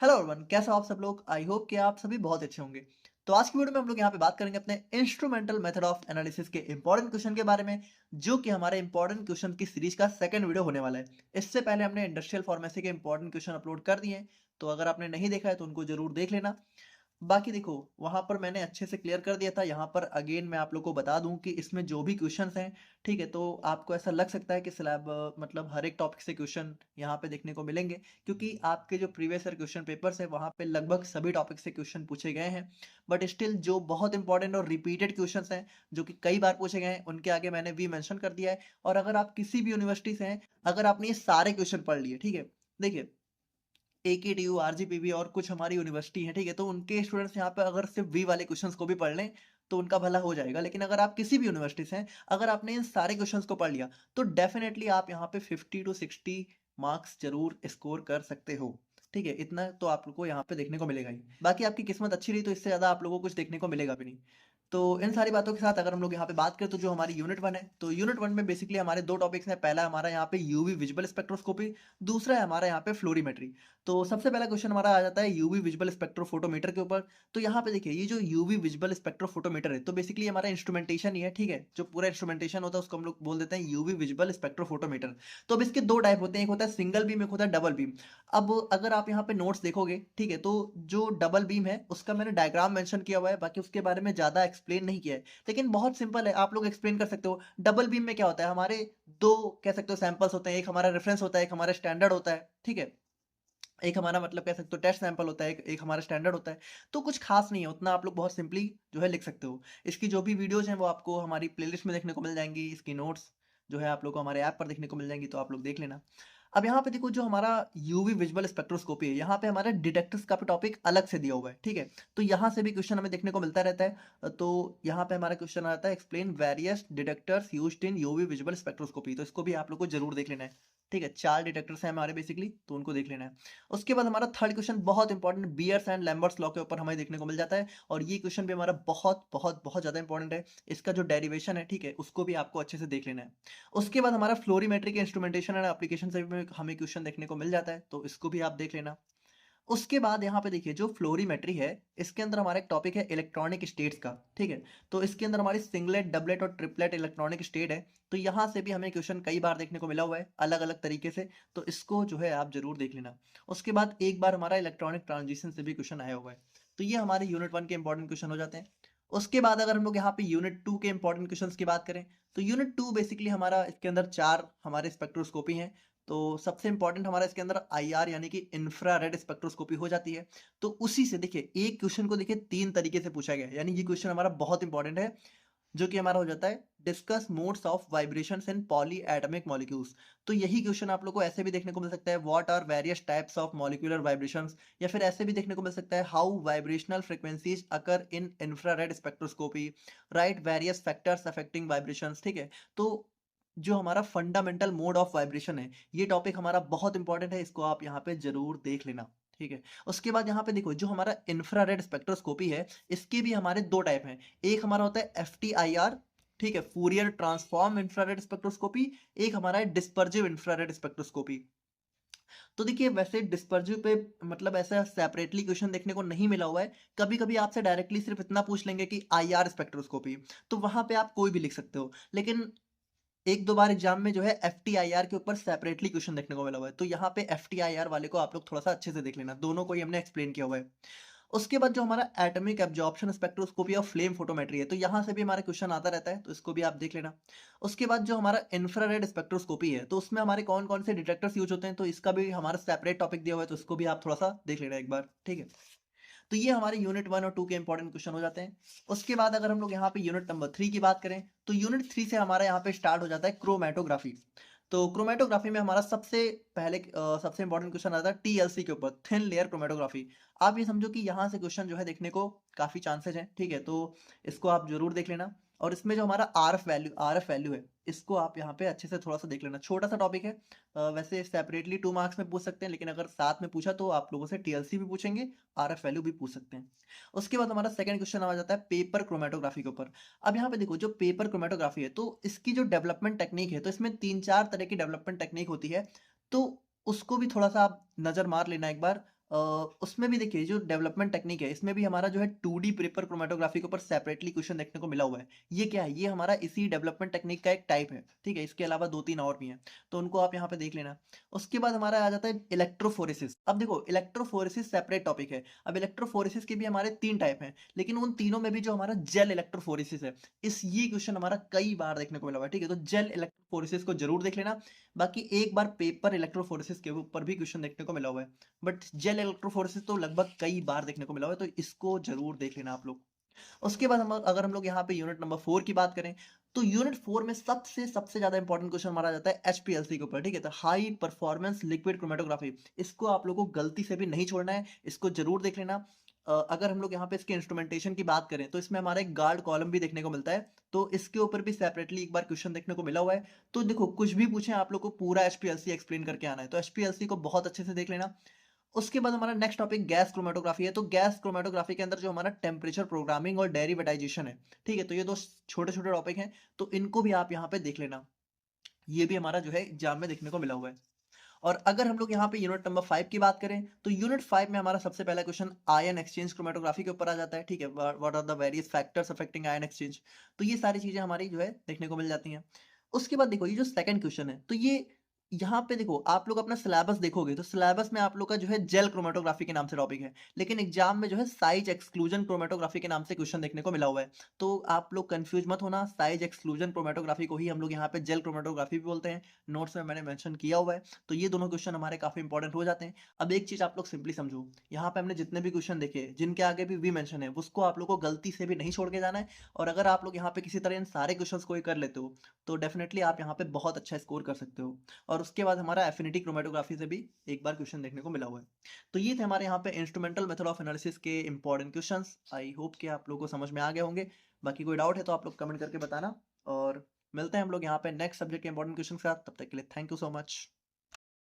Hello everyone, कैसे हो आप सब लोग। आई होप कि आप सभी बहुत अच्छे होंगे। तो आज की वीडियो में हम लोग यहाँ पे बात करेंगे अपने इंस्ट्रूमेंटल मेथड ऑफ एनालिसिस के इंपॉर्टेंट क्वेश्चन के बारे में, जो कि हमारे इंपॉर्टेंट क्वेश्चन की सीरीज का सेकंड वीडियो होने वाला है। इससे पहले हमने इंडस्ट्रियल फार्मेसी के इंपॉर्टेंट क्वेश्चन अपलोड कर दिए हैं, तो अगर आपने नहीं देखा है तो उनको जरूर देख लेना। बाकी देखो, वहाँ पर मैंने अच्छे से क्लियर कर दिया था। यहाँ पर अगेन मैं आप लोग को बता दूँ कि इसमें जो भी क्वेश्चंस हैं, ठीक है, तो आपको ऐसा लग सकता है कि स्लैब मतलब हर एक टॉपिक से क्वेश्चन यहाँ पे देखने को मिलेंगे, क्योंकि आपके जो प्रीवियस ईयर क्वेश्चन पेपर्स है वहाँ पे लगभग सभी टॉपिक से क्वेश्चन पूछे गए हैं। बट स्टिल जो बहुत इंपॉर्टेंट और रिपीटेड क्वेश्चन हैं, जो कि कई बार पूछे गए हैं, उनके आगे मैंने वी मेंशन कर दिया है। और अगर आप किसी भी यूनिवर्सिटी से हैं, अगर आपने ये सारे क्वेश्चन पढ़ लिए, ठीक है, देखिए एकेटीयू, आरजीपीवी और कुछ हमारी यूनिवर्सिटी है, ठीक है, तो उनके स्टूडेंट्स यहाँ पे अगर सिर्फ वी वाले क्वेश्चंस को भी पढ़ लें तो उनका भला हो जाएगा। लेकिन अगर आप किसी भी यूनिवर्सिटी से हैं, अगर आपने इन सारे क्वेश्चंस को पढ़ लिया तो डेफिनेटली आप यहाँ पे 50 to 60 मार्क्स जरूर स्कोर कर सकते हो। ठीक है, इतना तो आप लोग को यहाँ पे देखने को मिलेगा ही। बाकी आपकी किस्मत अच्छी रही तो इससे ज्यादा आप लोगों को कुछ देखने को मिलेगा भी नहीं। तो इन सारी बातों के साथ अगर हम लोग यहाँ पे बात करें तो जो हमारी यूनिट वन है, तो यूनिट वन में बेसिकली हमारे दो टॉपिक्स हैं। पहला हमारा यहाँ पे यूवी विजुअल स्पेक्ट्रोस्कोपी, दूसरा है हमारा यहाँ पे फ्लोरीमेट्री। तो सबसे पहला क्वेश्चन हमारा आ जाता है यूवी विजुअल स्पेक्ट्रोफोटोमीटर के ऊपर। तो यहाँ पे देखिए, ये जो यूवी विजुअल स्पेक्ट्रोफोटोमीटर है, तो बेसिकली हमारा इंस्ट्रूमेंटेशन ही है, ठीक है, जो पूरा इंस्ट्रूमेंटेशन होता है उसको हम लोग बोल देते हैं यूवी विजुअल स्पेक्ट्रोफोटोमीटर। तो अब इसके दो टाइप होते हैं, एक होता है सिंगल बीम, एक होता है डबल बीम। अब अगर आप यहाँ पे नोट्स देखोगे, ठीक है, तो जो डबल बीम है उसका मैंने डायग्राम मेंशन किया हुआ है, बाकी उसके बारे में ज्यादा एक्सप्लेन नहीं किया है, लेकिन बहुत सिंपल है, आप लोग एक्सप्लेन कर सकते हो। डबल बीम में क्या होता है, हमारे दो कह सकते हो सैंपल्स होते हैं, एक हमारा रेफरेंस होता है, एक हमारा स्टैंडर्ड होता है, ठीक है। एक हमारा मतलब कह सकते हो टेस्ट सैंपल होता है, एक हमारा स्टैंडर्ड होता है। तो कुछ खास नहीं है उतना, आप लोग बहुत सिंपली जो है लिख सकते हो। इसकी जो भी वीडियोस हैं वो आपको हमारी प्लेलिस्ट में देखने को मिल जाएंगी। इसकी नोट्स जो है आप लोग को हमारे ऐप पर देखने को मिल जाएंगी, तो आप लोग देख लेना। अब यहाँ पे देखो, जो हमारा यूवी विजुअल स्पेक्ट्रोस्कोपी है, यहाँ पे हमारे डिटेक्टर्स का भी टॉपिक अलग से दिया हुआ है, ठीक है। तो यहाँ से भी क्वेश्चन हमें देखने को मिलता रहता है। तो यहाँ पे हमारा क्वेश्चन आता है explain various detectors used in UV visual spectroscopy, तो इसको भी आप लोग को जरूर देख लेना है। ठीक है, चार डिटेक्टर्स हैं हमारे बेसिकली, तो उनको देख लेना है। उसके बाद हमारा थर्ड क्वेश्चन बहुत important, Beer's and Lambert's law के ऊपर हमें देखने को मिल जाता है। और ये क्वेश्चन भी हमारा बहुत बहुत बहुत ज्यादा इंपॉर्टेंट है। इसका जो डेरिवेशन है, ठीक है, उसको भी आपको अच्छे से देख लेना है। उसके बाद हमारा फ्लोरीमेट्री के इंस्ट्रूमेंटेशन एंड एप्लीकेशन से भी हमें क्वेश्चन देखने को मिल जाता है, तो इसको भी आप देख लेना। उसके बाद यहाँ पे देखिए, जो फ्लोरीमेट्री है, इसके अंदर हमारा एक टॉपिक है इलेक्ट्रॉनिक स्टेट्स का, ठीक है। तो इसके अंदर हमारी सिंगलेट, डबलेट और ट्रिपलेट इलेक्ट्रॉनिक स्टेट है। तो यहाँ से भी हमें क्वेश्चन कई बार देखने को मिला हुआ है अलग अलग तरीके से, तो इसको जो है आप जरूर देख लेना। उसके बाद एक बार हमारा इलेक्ट्रॉनिक ट्रांजिशन से भी क्वेश्चन आया हुआ है। तो ये हमारे यूनिट वन के इंपॉर्टेंट क्वेश्चन हो जाते हैं। उसके बाद अगर हम लोग यहाँ पे यूनिट टू के इंपॉर्टेंट क्वेश्चन की बात करें, तो यूनिट टू बेसिकली हमारा इसके अंदर चार हमारे स्पेक्ट्रोस्कोपी हैं। तो सबसे इंपॉर्टेंट हमारा इसके अंदर आईआर यानी कि इंफ्रारेड स्पेक्ट्रोस्कोपी हो जाती है। तो उसी से देखिए, एक क्वेश्चन को देखिए तीन तरीके से पूछा गया है, यानी ये क्वेश्चन हमारा बहुत इंपॉर्टेंट है, जो कि हमारा हो जाता है discuss modes of vibrations in poly atomic molecules. तो यही क्वेश्चन आप लोग को ऐसे भी देखने को मिल सकता है, what are various types of molecular vibrations, या फिर ऐसे भी देखने को मिल सकता है, how vibrational frequencies occur in infrared spectroscopy, right various factors affecting vibrations, ठीक है। तो जो हमारा फंडामेंटल मोड ऑफ वाइब्रेशन है, ये टॉपिक हमारा बहुत इंपॉर्टेंट है, इसको आप यहाँ पे जरूर देख लेना, ठीक है। उसके बाद यहाँ पे देखो, जो हमारा इंफ्रारेड स्पेक्ट्रोस्कोपी है, इसके भी हमारे दो टाइप हैं। एक हमारा होता है एफ टी आई आर, ठीक है, फूरियर ट्रांसफॉर्म इंफ्रारेड स्पेक्ट्रोस्कोपी। एक हमारा है डिस्पर्जिव इंफ्रारेड स्पेक्ट्रोस्कोपी। तो देखिए, वैसे डिस्पर्जिव पे मतलब ऐसा सेपरेटली क्वेश्चन देखने को नहीं मिला हुआ है। कभी कभी आपसे डायरेक्टली सिर्फ इतना पूछ लेंगे कि आई आर स्पेक्ट्रोस्कोपी, तो वहां पे आप कोई भी लिख सकते हो। लेकिन एक दो बार एग्जाम में जो है एफ टी आई आर के ऊपर सेपरेटली क्वेश्चन देखने को मिला हुआ है, तो यहाँ पे एफ टी आई आर वाले को आप लोग थोड़ा सा अच्छे से देख लेना, दोनों को ही हमने एक्सप्लेन किया हुआ है। उसके बाद जो हमारा एटॉमिक एब्जॉर्प्शन स्पेक्ट्रोस्कोपी और फ्लेम फोटोमेट्री है, तो यहाँ से भी हमारा क्वेश्चन आता रहता है, तो इसको भी आप देख लेना। उसके बाद जो हमारा इंफ्रारेड स्पेक्ट्रोस्कोपी है, तो उसमें हमारे कौन कौन से डिटेक्टर्स यूज होते हैं, तो इसका भी हमारा सेपरेट टॉपिक दिया हुआ है, तो इसको भी आप थोड़ा सा देख लेना एक बार, ठीक है। तो ये हमारे यूनिट वन और टू के इंपॉर्टेंट क्वेश्चन हो जाते हैं। उसके बाद अगर हम लोग यहाँ पे यूनिट नंबर थ्री की बात करें, तो यूनिट थ्री से हमारा यहाँ पे स्टार्ट हो जाता है क्रोमेटोग्राफी। तो क्रोमेटोग्राफी में हमारा सबसे पहले सबसे इंपॉर्टेंट क्वेश्चन आता है टीएलसी के ऊपर, थिन लेयर क्रोमेटोग्राफी। आप ये समझो कि यहाँ से क्वेश्चन जो है देखने को काफी चांसेस हैं, ठीक है, तो इसको आप जरूर देख लेना। और इसमें जो हमारा आर एफ वैल्यू है, इसको आप यहाँ पे अच्छे से थोड़ा सा देख लेना, छोटा सा टॉपिक है। वैसे सेपरेटली 2 मार्क्स में पूछ सकते हैं, लेकिन अगर साथ में पूछा तो आप लोगों से टीएलसी भी पूछेंगे, आर एफ वैल्यू भी पूछ सकते हैं। उसके बाद हमारा सेकंड क्वेश्चन आ जाता है पेपर क्रोमेटोग्राफी के ऊपर। अब यहाँ पे देखो, जो पेपर क्रोमेटोग्राफी है, तो इसकी जो डेवलपमेंट टेक्निक है, तो इसमें तीन चार तरह की डेवलपमेंट टेक्निक होती है। तो उसको भी थोड़ा सा आप नजर मार लेना एक बार। उसमें भी देखिए जो डेवलपमेंट टेक्निक है इसमें भी हमारा जो है 2D पेपर क्रोमेटोग्राफी के ऊपर सेपरेटली क्वेश्चन देखने को मिला हुआ है। ये क्या है? ये हमारा इसी डेवलपमेंट टेक्निक का एक टाइप है, ठीक है? इसके अलावा 2-3 और भी हैं, तो उनको आप यहाँ पे देख लेना। उसके बाद हमारा आ जाता है इलेक्ट्रोफोरेसिस। अब देखो इलेक्ट्रोफोरेसिस सेपरेट टॉपिक है। अब इलेक्ट्रोफोरेसिस के भी हमारे 3 टाइप हैं, लेकिन उन तीनों में भी जो हमारा जेल इलेक्ट्रोफोरेसिस है, ये क्वेश्चन हमारा कई बार देखने को मिला हुआ है, ठीक है? तो जेल इलेक्ट्रोफोरेसिस को जरूर देख लेना। बाकी एक बार पेपर इलेक्ट्रोफोरेसिस के ऊपर भी क्वेश्चन देखने को मिला हुआ है, बट जेल इलेक्ट्रोफोरेसिस तो लगभग कई बार देखने को मिला हुआ है, तो इसको जरूर देख लेना आप लोग। उसके बाद हम अगर हम लोग यहाँ पे यूनिट नंबर 4 की बात करें, तो यूनिट 4 में सबसे सबसे ज्यादा इंपॉर्टेंट क्वेश्चन हमारा जाता है एचपीएलसी के ऊपर, ठीक है? तो हाई परफॉर्मेंस लिक्विड क्रोमेटोग्राफी, इसको आप लोगों को गलती से भी नहीं छोड़ना है, इसको जरूर देख लेना। अगर हम लोग यहाँ पे इसके इंस्ट्रूमेंटेशन की बात करें, तो इसमें हमारा एक गार्ड कॉलम भी देखने को मिलता है, तो इसके ऊपर भी सेपरेटली एक बार क्वेश्चन देखने को मिला हुआ है। तो देखो कुछ भी पूछे आप लोग को पूरा एचपीएलसी एक्सप्लेन करके आना है, तो एचपीएलसी को बहुत अच्छे से देख लेना। उसके बाद हमारा नेक्स्ट टॉपिक गैस क्रोमेटोग्राफी है। तो गैस क्रोमेटोग्राफी के अंदर जो हमारा टेम्परेचर प्रोग्रामिंग और डेरिवेटाइजेशन है, ठीक है? तो ये दो छोटे छोटे टॉपिक हैं, तो इनको भी आप यहाँ पे देख लेना। ये भी हमारा जो है एग्जाम में देखने को मिला हुआ है। और अगर हम लोग यहाँ पे यूनिट नंबर 5 की बात करें, तो यूनिट 5 में हमारा सबसे पहला क्वेश्चन आयन एक्सचेंज क्रोमेटोग्राफी के ऊपर आ जाता है, ठीक है? What are the various factors affecting ion exchange. तो ये सारी चीजें हमारी जो है देखने को मिल जाती हैं। उसके बाद देखो ये जो सेकंड क्वेश्चन है, तो ये यहाँ पे देखो आप लोग अपना सिलेबस देखोगे, तो सिलेबस में आप लोग का जो है जेल क्रोमेटोग्राफी के नाम से टॉपिक है, लेकिन एग्जाम में जो है साइज एक्सक्लूजन क्रोमेटोग्राफी के नाम से क्वेश्चन देखने को मिला हुआ है। तो आप लोग कंफ्यूज मत होना, साइज एक्सक्लूजन क्रोमेटोग्राफी को ही हम लोग यहाँ पे जेल क्रोमेटोग्राफी भी बोलते हैं, नोट्स में मैंने मेंशन किया हुआ है। तो ये दोनों क्वेश्चन हमारे काफी इंपॉर्टेंट हो जाते हैं। अब एक चीज आप लोग सिंपली समझो, यहाँ पे हमने जितने भी क्वेश्चन देखे जिनके आगे भी वी मेंशन है, उसको आप लोग को गलती से भी नहीं छोड़ के जाना है। और अगर आप लोग यहाँ पे किसी तरह इन सारे क्वेश्चन को ही कर लेते हो, तो डेफिनेटली आप यहाँ पे बहुत अच्छा स्कोर कर सकते हो। और उसके बाद हमारा एफिनिटी क्रोमेटोग्राफी से भी एक बार क्वेश्चन देखने को मिला हुआ है। तो ये थे हमारे यहाँ पे इंस्ट्रूमेंटल मेथड ऑफ एनालिसिस के इंपॉर्टेंट क्वेश्चंस। आई होप कि आप लोगों को समझ में आ गए होंगे। बाकी कोई डाउट है तो आप लोग कमेंट करके बताना, और मिलते हैं हम लोग यहाँ पे नेक्स्ट सब्जेक्ट के इंपॉर्टेंट क्वेश्चन के साथ। तब तक के लिए थैंक यू सो मच।